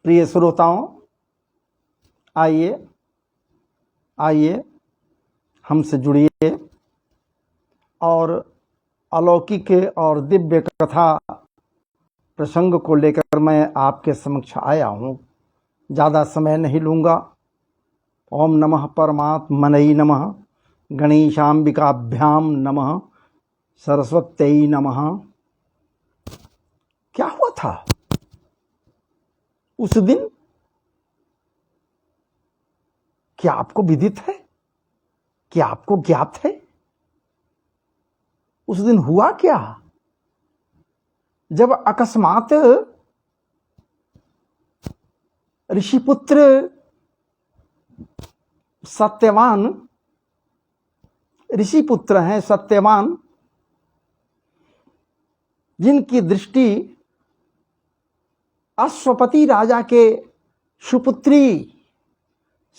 प्रिय श्रोताओं, आइए हमसे जुड़िए और अलौकिक और दिव्य कथा प्रसंग को लेकर मैं आपके समक्ष आया हूँ। ज़्यादा समय नहीं लूँगा। ओम नमः परमात्मने नमः, गणेशाम्बिकाभ्याम नमः, सरस्वत्यै नमः। क्या हुआ था उस दिन? क्या आपको विदित है? क्या आपको ज्ञात है? उस दिन हुआ क्या जब अकस्मात ऋषिपुत्र सत्यवान, ऋषिपुत्र हैं सत्यवान, जिनकी दृष्टि अश्वपति राजा के सुपुत्री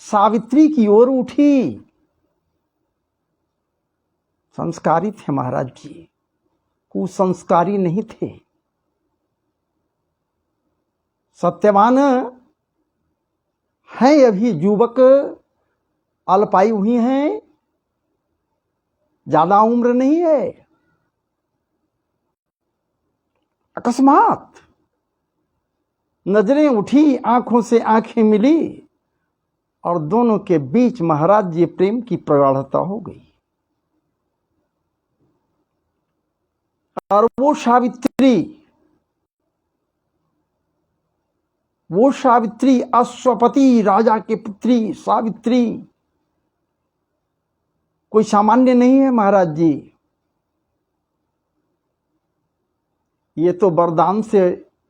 सावित्री की ओर उठी। संस्कारी थे महाराज जी, कुसंस्कारी नहीं थे। सत्यवान हैं अभी युवक, अल्पायु हुई हैं, ज्यादा उम्र नहीं है। अकस्मात नजरें उठी, आंखों से आंखें मिली और दोनों के बीच महाराज जी प्रेम की प्रगाढ़ता हो गई। और वो सावित्री अश्वपति राजा के पुत्री सावित्री कोई सामान्य नहीं है महाराज जी। ये तो वरदान से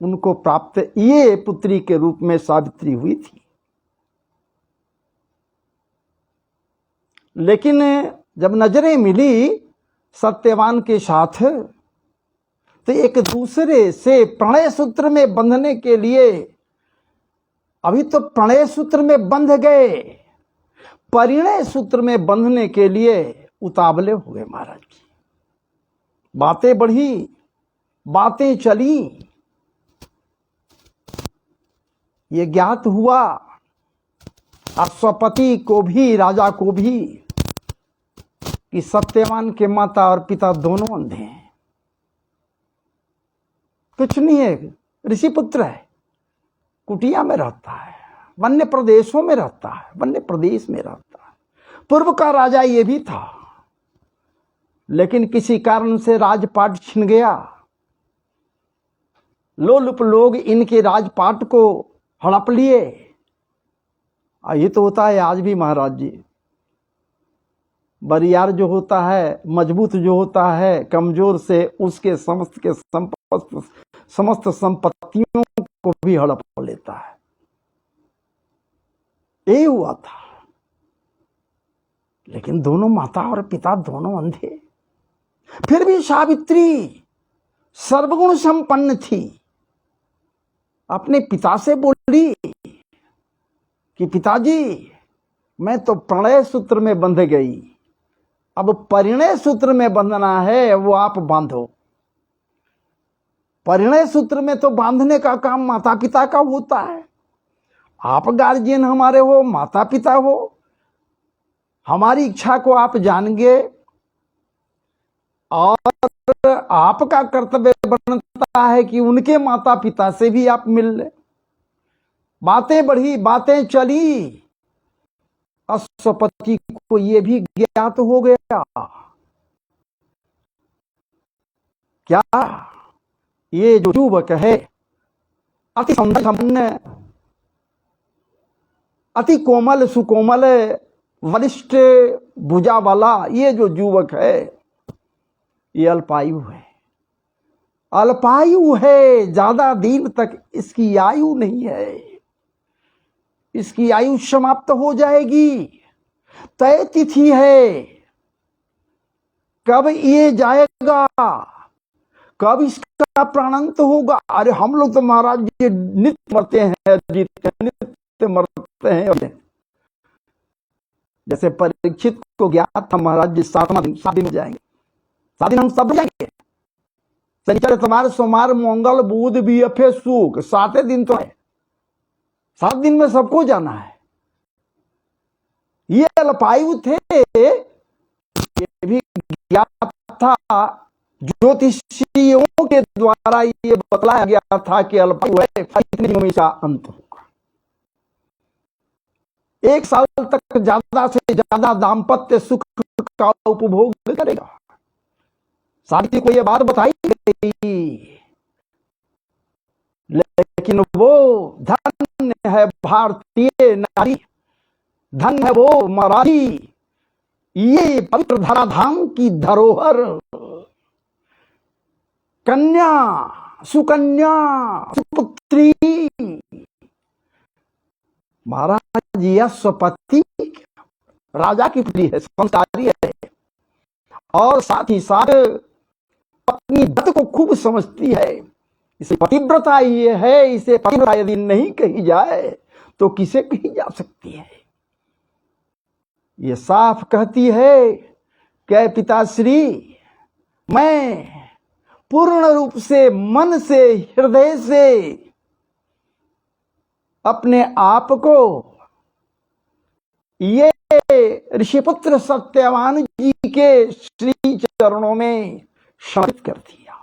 उनको प्राप्त ये पुत्री के रूप में सावित्री हुई थी। लेकिन जब नजरें मिली सत्यवान के साथ तो एक दूसरे से प्रणय सूत्र में बंधने के लिए, अभी तो प्रणय सूत्र में बंध गए, परिणय सूत्र में बंधने के लिए उतावले हो गए महाराज जी। बातें बढ़ी, बातें चली। ये ज्ञात हुआ अश्वपति को भी, राजा को भी, कि सत्यवान के माता और पिता दोनों अंधे हैं। कुछ नहीं है, ऋषि पुत्र है, कुटिया में रहता है, वन्य प्रदेशों में रहता है, वन्य प्रदेश में रहता है। पूर्व का राजा ये भी था, लेकिन किसी कारण से राजपाट छिन गया। लोलुप लोग इनके राजपाट को हड़प लिए। ये तो होता है आज भी महाराज जी। बरियार जो होता है, मजबूत जो होता है, कमजोर से उसके समस्त संपत्तियों को भी हड़प लेता है। ये हुआ था। लेकिन दोनों माता और पिता दोनों अंधे। फिर भी सावित्री सर्वगुण संपन्न थी। अपने पिता से बोली कि पिताजी, मैं तो प्रणय सूत्र में बंध गई, अब परिणय सूत्र में बंधना है, वो आप बांधो। परिणय सूत्र में तो बांधने का काम माता पिता का होता है। आप गार्जियन हमारे हो, माता पिता हो, हमारी इच्छा को आप जानेंगे और आपका कर्तव्य बनता है कि उनके माता पिता से भी आप मिल ले। बातें बढ़ी, बातें चली। अश्वपति को यह भी ज्ञात हो गया क्या ये जो युवक है अति संपन्न, अति कोमल सुकोमल वरिष्ठ भुजा वाला ये जो युवक है, ये अल्पायु है। अल्पायु है, ज्यादा दिन तक इसकी आयु नहीं है। इसकी आयु समाप्त हो जाएगी। तय तिथि है, कब ये जाएगा, कब इसका प्राणांत होगा। अरे हम लोग तो महाराज जी नित्य मरते हैं, नित्य मरते हैं। जैसे परीक्षित को ज्ञात था महाराज जी 7 दिन जाएंगे, 7 दिन हम सब जाएंगे। शनिचर इतवार सोमवार मंगल बुध बीएफए सुख 7 दिन तो है। 7 दिन में सबको जाना है। ये अल्पायु थे, ये भी ज्ञात था, ज्योतिषियों के द्वारा ये बतलाया गया था कि अल्पायु है, इतने दिनों में इसका अंत होगा। 1 साल तक ज्यादा से ज्यादा दाम्पत्य सुख का उपभोग करेगा। सावित्री को यह बात बताई गई, लेकिन वो धन्य है भारतीय नारी, धन्य है वो मराठी, ये पवित्र धराधाम की धरोहर कन्या, सुकन्या, सुपुत्री। महाराज यह स्वपति राजा की पुत्री है, संस्कारी है, और साथ ही साथ पत्नी व्रत को खूब समझती है। इसे पतिव्रता ये है, इसे पतिव्रता यदि नहीं कही जाए तो किसे कही जा सकती है। ये साफ कहती है कि पिताश्री, मैं पूर्ण रूप से, मन से, हृदय से अपने आप को ये ऋषिपुत्र सत्यवान जी के श्री चरणों में समर्पित कर दिया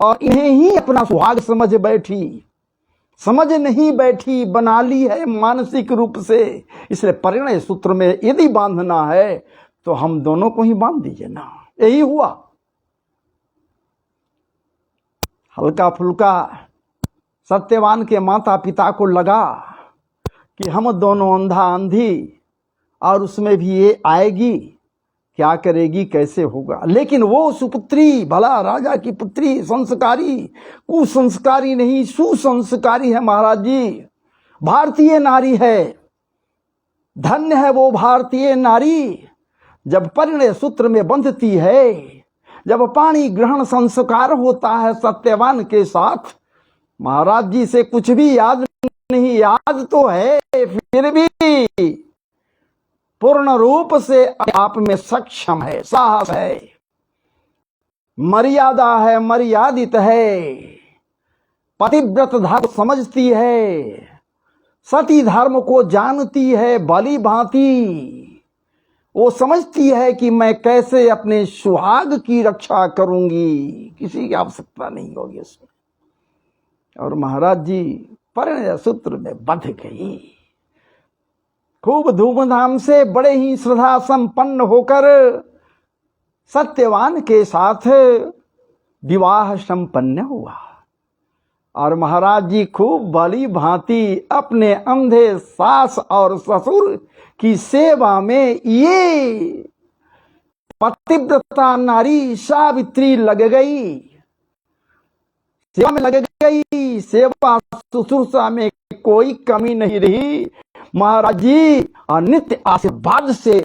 और इन्हें ही अपना सुहाग समझ बैठी। समझ नहीं बैठी, बना ली है मानसिक रूप से। इसलिए परिणय सूत्र में यदि बांधना है तो हम दोनों को ही बांध दीजिए ना। यही हुआ। हल्का फुल्का सत्यवान के माता पिता को लगा कि हम दोनों अंधा अंधी, और उसमें भी ये आएगी, क्या करेगी, कैसे होगा। लेकिन वो सुपुत्री, भला राजा की पुत्री, संस्कारी, कुसंस्कारी नहीं, सुसंस्कारी है महाराज जी, भारतीय नारी है। धन्य है वो भारतीय नारी जब परिणय सूत्र में बंधती है, जब पाणी ग्रहण संस्कार होता है सत्यवान के साथ। महाराज जी से कुछ भी याद नहीं, याद तो है, फिर भी पूर्ण रूप से आप में सक्षम है, साहस है, मर्यादा है, मर्यादित है, पतिव्रत धर्म समझती है, सती धर्म को जानती है भली भांति। वो समझती है कि मैं कैसे अपने सुहाग की रक्षा करूंगी, किसी की आवश्यकता नहीं होगी उसमें। और महाराज जी परिणय सूत्र में बंध गई। खूब धूमधाम से, बड़े ही श्रद्धा संपन्न होकर सत्यवान के साथ विवाह संपन्न हुआ। और महाराज जी खूब भली भांति अपने अंधे सास और ससुर की सेवा में ये पतिव्रता नारी सावित्री लग गई, सेवा में लग गई। सेवा शुश्रूषा में कोई कमी नहीं रही। महाराज जी नित्य आशीर्वाद से,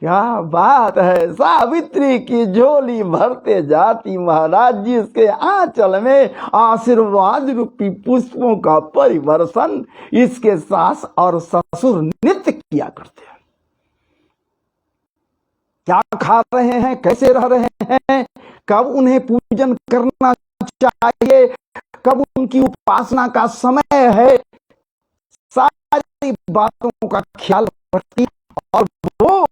क्या बात है, सावित्री की झोली भरते जाती महाराज जी। इसके आंचल में आशीर्वाद रूपी पुष्पों का परिवर्षण इसके सास और ससुर नित्य किया करते हैं। क्या खा रहे हैं, कैसे रह रहे हैं, कब उन्हें पूजन करना चाहिए, कब उनकी उपासना का समय है, सारी बातों का ख्याल रखती। और वो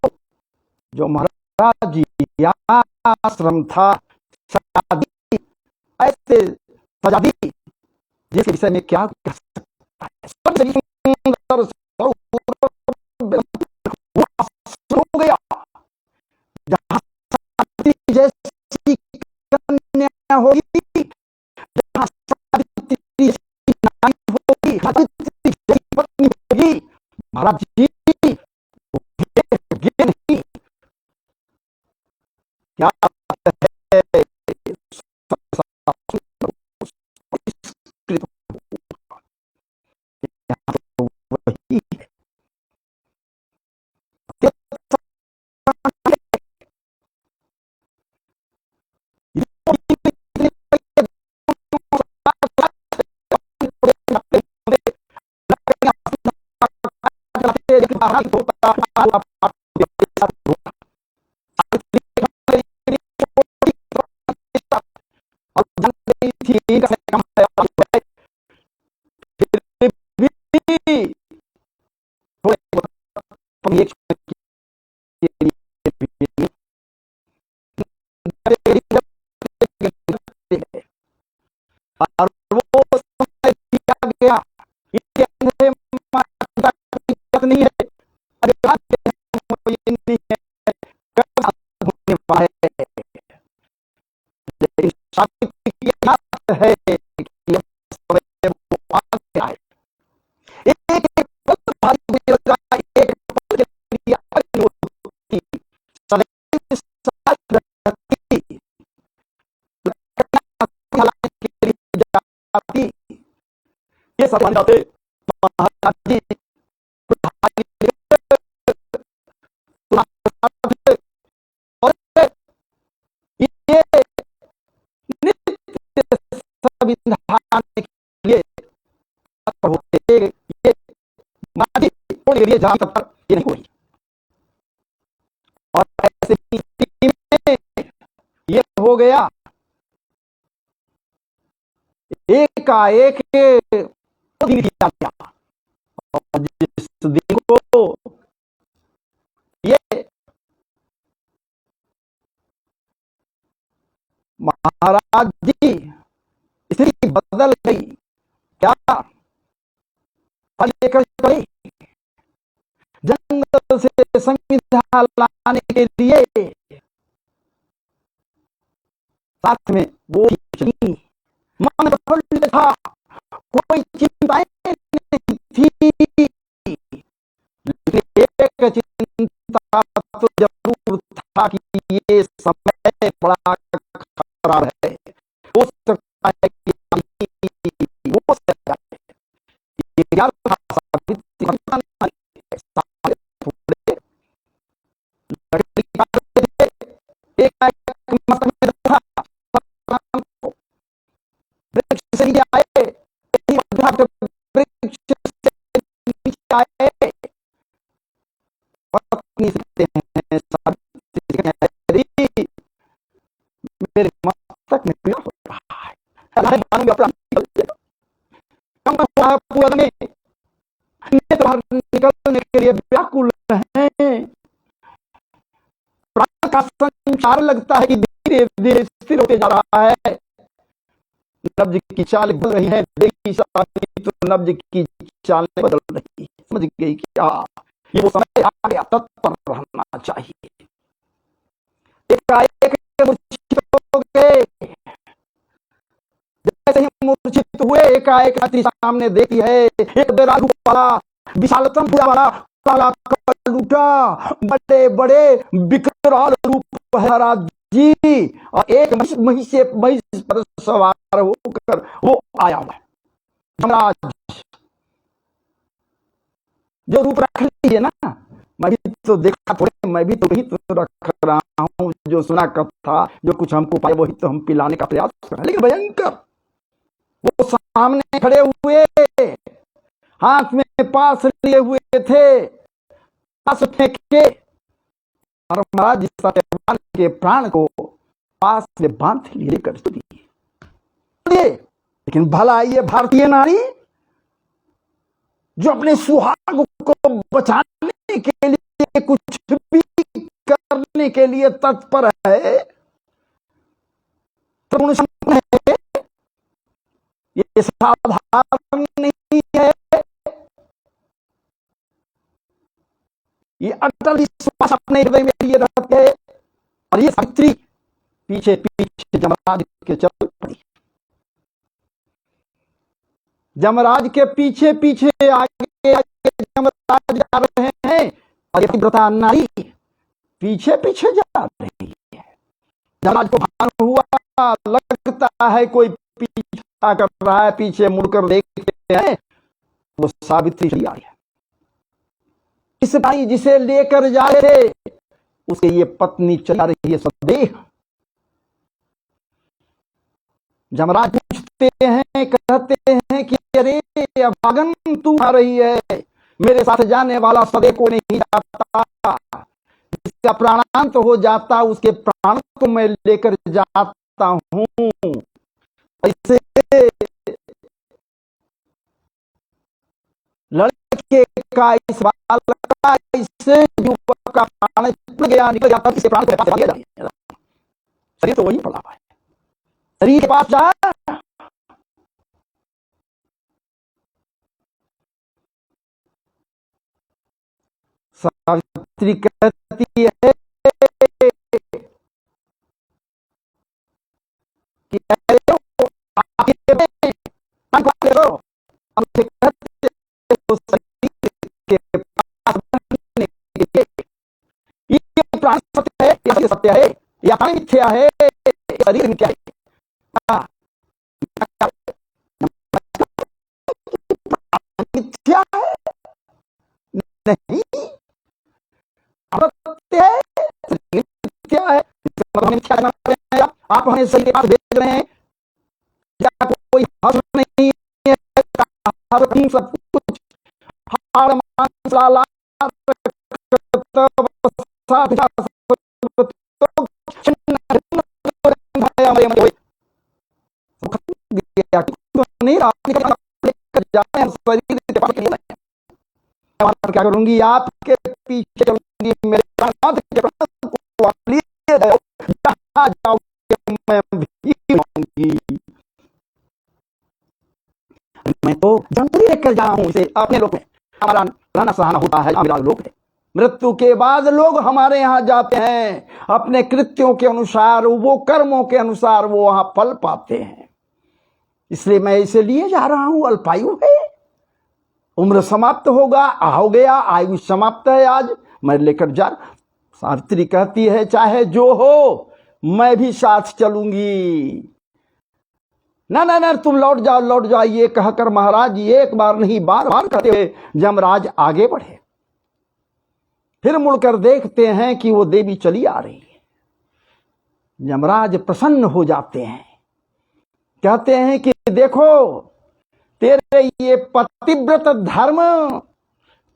जो महाराज जी आश्रम था, शादी ऐसे सजा दी जिसके विषय में क्या कह सकता है। हो गया जहां जैसी कन्या होगी, जहां सावित्री जैसी नारी होगी, सावित्री जैसी पत्नी होगी, महाराज जी नहीं, क्या है, वही और वो समय दिया गया, इसके अंदर नहीं है, अरे ये नहीं है, होने वाला है, सावित्री की याद है कि समय वो आ गया है। एक एक पल भारी हुई रजा, एक पल के लिए आग होती, सदैव साथ रहती, के लिए जाती, ये सब जाते महाराज जी और ये नित्य संविधान के लिए होते, ये माजी के लिए जहां तक ये नहीं हुई, और ऐसे स्थिति में ये हो गया एकाएक दिन दिया गया, और जिस दिन को ये महाराज जी स्थिति बदल गई, क्या लेकर चले जंगल से संविधान लाने के लिए, साथ में वो चली, मन प्रफुल्लित था, कोई चिंताएं नहीं थी, लेकिन एक चिंता तो जरूर था कि ये समय बड़ा खराब है, हो सकता है कि वो मेरे मस्तक में पीड़ा हो रहा है, पूरा में निकलने के लिए व्याकुल है, प्राण का संचार लगता है कि धीरे धीरे स्थिर होते जा रहा है, नब्ज की चाल बदल रही है, तो नब्ज की चाल बदल रही, समझ गई क्या, ये वो समय आ गया, तत्पर रहना चाहिए। एकाएक मूर्छित हो गए, जैसे ही मूर्छित हुए एकाएक सामने देखी है एक बेराग वाला विशालतम पूरा वाला काला लूटा, बड़े बड़े विकराल रूप है महाराज जी, और एक महिष पर सवार होकर वो आया हुआ महाराज, जो रूप रख लीजिए ना, मैं भी तो देखा थोड़े, मैं भी तो वही तो रख रहा हूं, जो सुना कथा, जो कुछ हमको पाए वही तो हम पिलाने का प्रयास कर रहे हैं, लेकिन भयंकर वो सामने खड़े हुए, हाथ में पास लिए हुए थे, पास फेंके, और महाराज सत्यवान के प्राण को पास में बांध लिए लेकर दिए। लेकिन भला ये भारतीय नारी जो अपने सुहाग को बचाने के लिए कुछ भी करने के लिए तत्पर है, है, ये साधारण नहीं है, ये अटल विश्वास अपने हृदय में लिए रहते हैं, और ये सावित्री पीछे पीछे जमराज के चल पड़ी, जमराज के पीछे पीछे आगे जमराज जा रहे हैं, और ये व्रता नारी पीछे पीछे जा रही है। जमराज को भान हुआ, लगता है कोई पीछा कर रहा है, पीछे मुड़कर देखते हैं वो सावित्री चली आ रही है। इस भाई जिसे लेकर जा रहे थे उसके ये पत्नी चला रही है सदेह। जमराज पूछते हैं, कहते हैं कि अरे अभागन तू आ रही है, मेरे साथ जाने वाला सदैव को नहीं जाता, जिसका प्राणांत हो जाता उसके प्राण को मैं लेकर जाता हूं। ऐसे लड़के का इस बालक का इससे युवक का प्राण निकल गया किसी प्राण को पास शरीर तो वही पड़ा है, शरीर के पास जा सावित्री कहती है कि ये प्राण सत्य है, ये सत्य है, या प्राण मिथ्या है, शरीर मिथ्या है। मिथ्या है नहीं, सत्य है, मिथ्या है। आप हमें सही के पास भेज रहे हैं, या कोई हर्ष नहीं है, सब कुछ हार मांस लाला क्या करूंगी, आपके पीछे चलूंगी, मेरे मैं भी आऊंगी। मैं तो जंगली लेकर जा रहा हूं इसे अपने लोग में। हमारा रहना सहना होता है मेरा लोग है। मृत्यु के बाद लोग हमारे यहाँ जाते हैं, अपने कृत्यों के अनुसार, वो कर्मों के अनुसार वो वहां फल पाते हैं। इसलिए मैं इसे लिए जा रहा हूं। अल्पायु है, उम्र समाप्त होगा, हो गया, आयु समाप्त है, आज मैं लेकर जा। सावित्री कहती है चाहे जो हो मैं भी साथ चलूंगी। ना ना ना, तुम लौट जाओ लौट जाओ, ये कहकर महाराज एक बार नहीं बार बार कहते हुए यमराज आगे बढ़े। फिर मुड़कर देखते हैं कि वो देवी चली आ रही है। यमराज प्रसन्न हो जाते हैं, कहते हैं कि देखो तेरे ये पतिव्रत धर्म,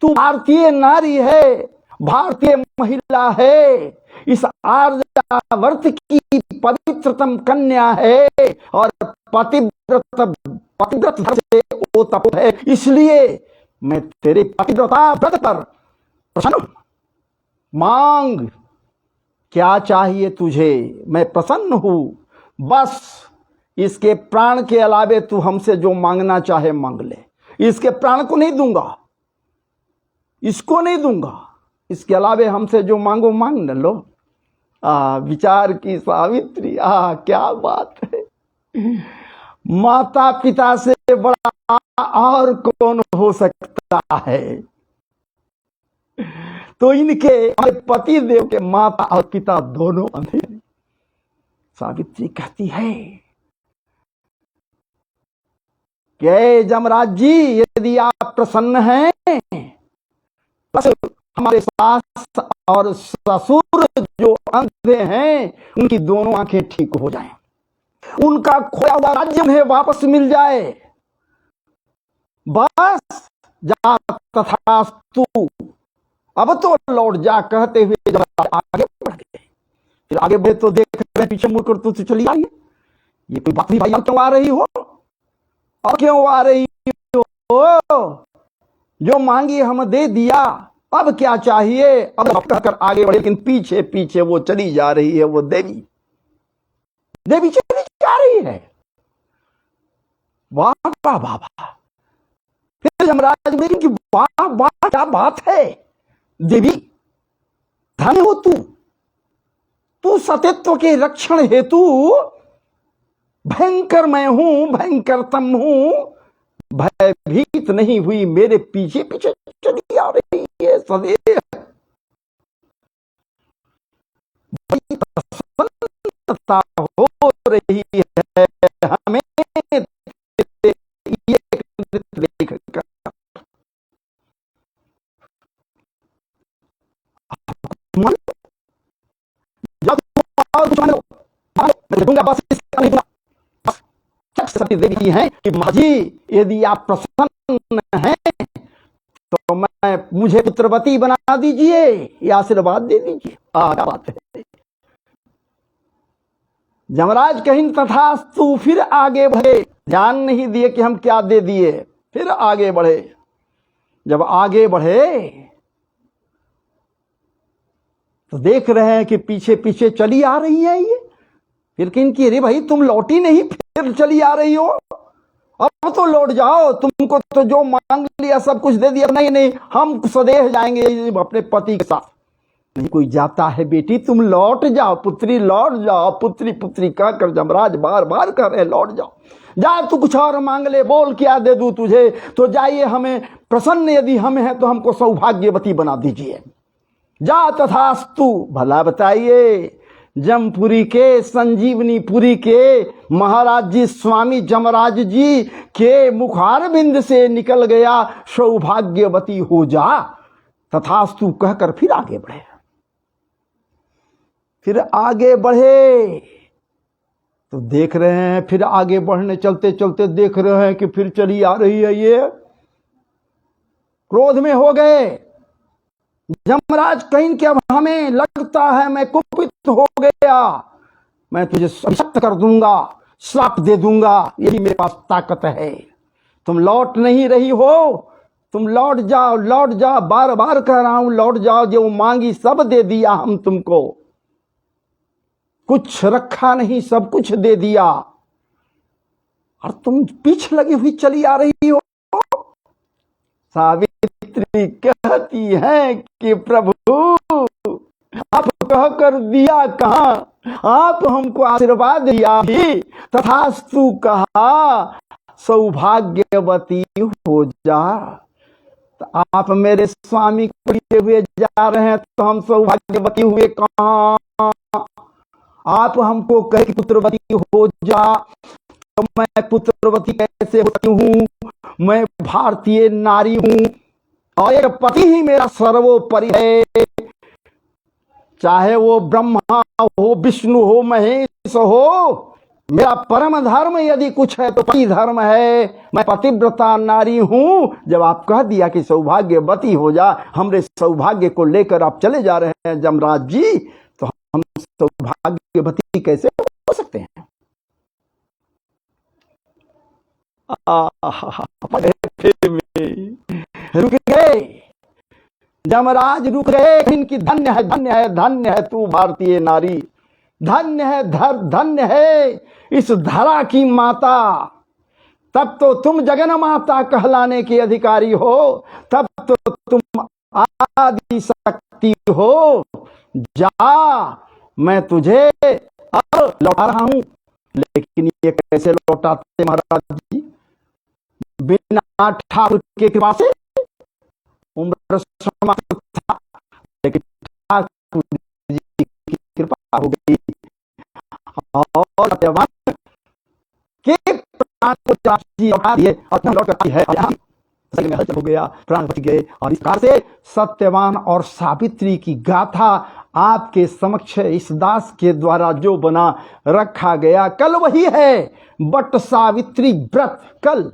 तू भारतीय नारी है, भारतीय महिला है, इस आर्यावर्त की पवित्रतम कन्या है, और पतिव्रत धर्म से वो तप है, इसलिए मैं तेरे पतिव्रता व्रत पर प्रसन्न हूं। मांग, क्या चाहिए तुझे, मैं प्रसन्न हूं। बस इसके प्राण के अलावे तू हमसे जो मांगना चाहे मांग ले। इसके प्राण को नहीं दूंगा, इसको नहीं दूंगा, इसके अलावे हमसे जो मांगो मांग न लो। विचार की सावित्री, क्या बात है। माता पिता से बड़ा और कौन हो सकता है। तो इनके पति देव के माता और पिता दोनों अंधेरे। सावित्री कहती है कि यमराज जी यदि आप प्रसन्न हैं, बस हमारे सास और ससुर जो अंधे हैं उनकी दोनों आंखें ठीक हो जाएं, उनका खोया हुआ राज्य उन्हें वापस मिल जाए। बस जा तथास्तु, अब तो लौट जा, कहते हुए जब आगे बढ़ गए। फिर आगे बढ़े तो देख रहे पीछे मुड़कर तो चली आई। ये कोई बात नहीं भाई, क्यों आ रही हो, और क्यों आ रही हो, जो मांगी हम दे दिया, अब क्या चाहिए। अब कहकर आगे बढ़े, लेकिन पीछे पीछे वो चली जा रही है। वो देवी चली जा रही है। वाह वाह वाह वाह। फिर यमराज बोले कि वाह वाह क्या बात है देवी, धन्य हो तू सत्यत्व के रक्षण हेतु भयंकर मैं हूं, भयंकरतम हूं, भयभीत नहीं हुई, मेरे पीछे पीछे चली आ रही है सदैव। बड़ी प्रसन्नता हो रही है हमें ये देखकर। सती देवी हैं कि माजी यदि आप प्रसन्न हैं तो मुझे पुत्रवती बना दीजिए, ये आशीर्वाद दे दीजिए। क्या बात है। यमराज कहीं तथास्तु, फिर आगे बढ़े, ध्यान नहीं दिए कि हम क्या दे दिए, फिर आगे बढ़े। जब आगे बढ़े तो देख रहे हैं कि पीछे पीछे चली आ रही है ये। फिर किन की, अरे भाई तुम लौटी नहीं, फिर चली आ रही हो। अब तो लौट जाओ, तुमको तो जो मांग लिया सब कुछ दे दिया। नहीं नहीं, हम स्वदेश जाएंगे अपने पति के साथ। नहीं कोई जाता है बेटी, तुम लौट जाओ, पुत्री लौट जाओ। पुत्री पुत्री कहकर जमराज बार बार कह रहे लौट जाओ। जा तू कुछ और मांग ले, बोल क्या दे दूं तुझे। तो जाइए, हमें प्रसन्न यदि हम हैं तो हमको सौभाग्यवती बना दीजिए। जा तथास्तु। भला बताइए, जमपुरी के, संजीवनीपुरी के महाराज जी स्वामी जमराज जी के मुखारबिंद से निकल गया सौभाग्यवती हो जा। तथास्तु कहकर फिर आगे बढ़े। फिर आगे बढ़े तो देख रहे हैं, फिर आगे बढ़ने चलते चलते देख रहे हैं कि फिर चली आ रही है ये। क्रोध में हो गए जमराज, कहीं कि अब हमें लगता है मैं कुपित हो गया, मैं तुझे अभिशप्त कर दूंगा, श्राप दे दूंगा, यही मेरे पास ताकत है। तुम लौट नहीं रही हो, तुम लौट जाओ, लौट जाओ, बार बार कह रहा हूं लौट जाओ। जो मांगी सब दे दिया हम तुमको, कुछ रखा नहीं, सब कुछ दे दिया, और तुम पीछे लगी हुई चली आ रही हो। सावित्री कहती है कि प्रभु आप कहकर दिया कहां, आप हमको आशीर्वाद दिया भी, तथास्तु कहा सौभाग्यवती हो जा। तो आप मेरे स्वामी को लिए हुए जा रहे हैं, तो हम सौभाग्यवती हुए कहां। आप हमको कहे कि पुत्रवती हो जा, तो मैं पुत्रवती कैसे होती हूं। मैं भारतीय नारी हूं और एक पति ही मेरा सर्वोपरि है। चाहे वो ब्रह्मा हो, विष्णु हो, महेश हो, मेरा परम धर्म यदि कुछ है तो पति धर्म है। मैं पतिव्रता नारी हूं। जब आप कह दिया कि सौभाग्यवती हो जा, हमरे सौभाग्य को लेकर आप चले जा रहे हैं जमराज जी, तो हम सौभाग्यवती कैसे हो सकते हैं। रुक गए जमराज, रुक गए। इनकी धन्य है, धन्य है, धन्य है तू भारतीय नारी, धन्य है, धन्य है इस धरा की माता। तब तो तुम जगन माता कहलाने की अधिकारी हो, तब तो तुम आदि शक्ति हो। जा, मैं तुझे अब लौटा रहा हूं। लेकिन ये कैसे लौटाते महाराज जी, बिना ठाकुर के कृपा से। उम्र समाप्त था, लेकिन ठाकुर जी की कृपा हो गई और सत्यवान के प्राण को जी लौटा दिए और लौट कर है। हो गया, प्राण बच गए। और इस प्रकार से सत्यवान और सावित्री की गाथा आपके समक्ष इस दास के द्वारा जो बना रखा गया, कल वही है बट सावित्री व्रत। कल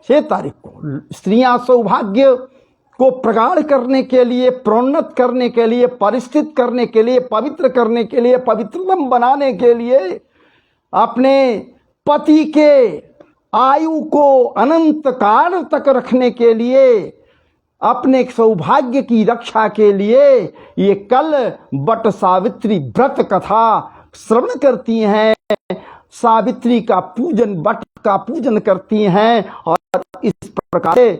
6 तारीख को स्त्रियां सौभाग्य को प्रगाढ़ करने के लिए, प्रोन्नत करने के लिए, परिस्थित करने के लिए, पवित्र करने के लिए, पवित्रतम बनाने के लिए, अपने पति के आयु को अनंत काल तक रखने के लिए, अपने सौभाग्य की रक्षा के लिए ये कल बट सावित्री व्रत कथा श्रवण करती हैं, सावित्री का पूजन, बट का पूजन करती हैं। और इस प्रकार से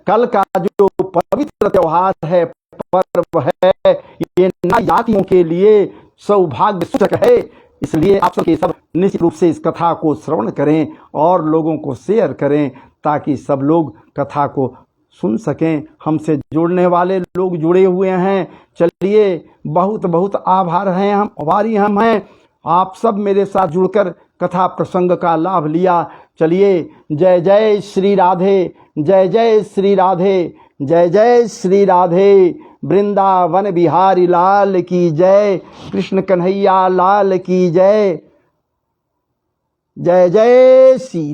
कल का जो पवित्र त्योहार है, पर्व है, ये जातियों के लिए सौभाग्य सूचक है। इसलिए आप सबके सब निश्चित रूप से इस कथा को श्रवण करें और लोगों को शेयर करें, ताकि सब लोग कथा को सुन सकें। हमसे जुड़ने वाले लोग जुड़े हुए हैं, चलिए बहुत बहुत आभार हैं, हम आभारी हम हैं। आप सब मेरे साथ जुड़कर कथा प्रसंग का लाभ लिया। चलिए, जय जय श्री राधे, जय जय श्री राधे, जय जय श्री राधे। वृंदावन बिहारी लाल की जय, कृष्ण कन्हैया लाल की जय, जय जय श्री